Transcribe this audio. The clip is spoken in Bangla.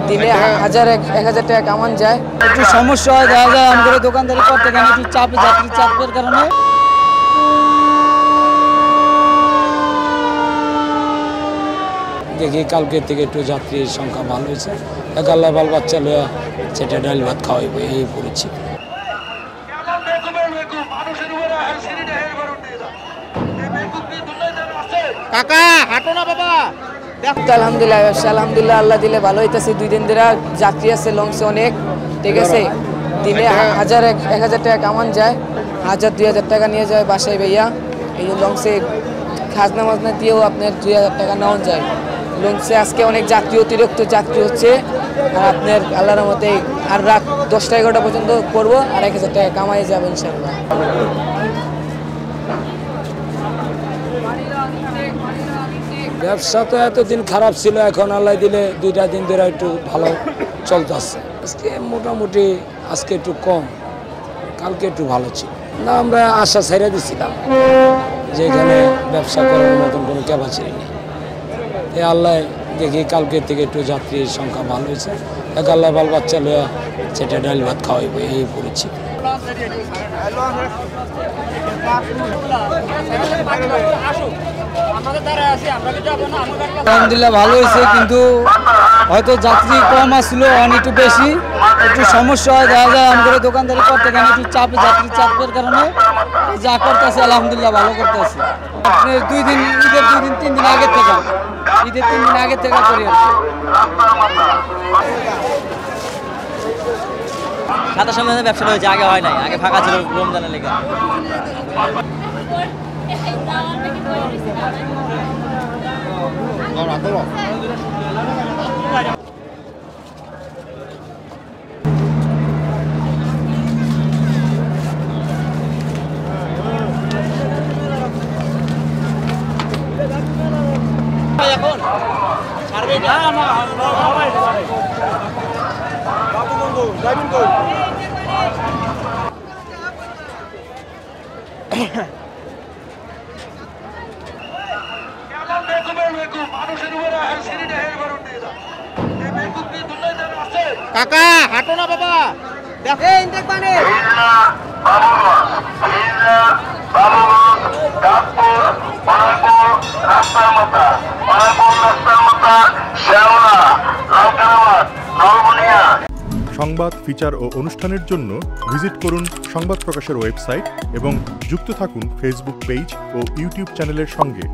দিনে 1000 টাকা কামান যায়। একটু সমস্যা হয়, দেখা যায় আমাদের দোকানদারি করতে গেলে একটু যাত্রীর চাপের কারণে। দেখি কালকের থেকে একটু যাত্রীর সংখ্যা ভালো হয়েছে, আল্লাহ বাল বাচ্চা লইয়া সেটা ডাল ভাত খাওয়াইব এই পড়েছি। কাকা হাঁটো না বাবা। আলহামদুলিল্লাহ আলহামদুলিল্লাহ, আল্লাহ দিলে ভালো হইতেছে। 2 দিন ধরে যাত্রী আছে লঞ্চে অনেক, ঠিক আছে। দিনে 1000 টাকা কামান যায়, 1000-2000 টাকা নিয়ে যায় বাসায় ভাইয়া। এই যে লঞ্চে খাজনা মাজনা দিয়েও আপনার 2000 টাকা নেওয়া যায়। লঞ্চে আজকে অনেক যাত্রী, অতিরিক্ত যাত্রী হচ্ছে। আর আপনার আল্লাহর মতে আর রাত 10টা-11টা পর্যন্ত করবো, আর 1000 টাকা কামাই যাবে ইনশাআল্লাহ। ব্যবসা তো এতদিন খারাপ ছিল, এখন আল্লাহ দিলে 2টা দিন ধরে একটু ভালো চলতেছে। আজকে মোটামুটি আজকে একটু কম, কালকে একটু ভালো ছিল না। আমরা আশা ছেড়ে দিচ্ছিলাম যে এখানে ব্যবসা করার মতন কোনো ক্যাপাসিটি নেই। এই আল্লাহ দেখি কালকের থেকে একটু যাত্রীর সংখ্যা ভালো হয়েছে, আল্লাহ বাল বাচ্চা লইয়া সেটা ডাল ভাত খাওয়াইব এই পড়েছি। আলহামদুলিল্লাহ ভালো হয়েছে, কিন্তু হয়তো যাত্রী কম আসছিল, একটু বেশি একটু সমস্যা হয়, দেখা যায় আমাদের দোকানদারি করতে গেলে একটু যাত্রীর চাপের কারণে যা করতেছে আলহামদুলিল্লাহ ভালো করতেছে। ঈদের 2 দিন 3 দিন আগের থেকে করি আর কি। সাথে সামনে ব্যবসা হয়েছে, আগে হয় নাই, আগে ফাঁকা ছিল রমজানের লেগে। এখন ছাড়বে না কাকা হাঁটো না বাবা। সংবাদ, ফিচার ও অনুষ্ঠানের জন্য ভিজিট করুন সংবাদ প্রকাশের ওয়েবসাইট এবং যুক্ত থাকুন ফেসবুক পেজ ও ইউটিউব চ্যানেলের সঙ্গে।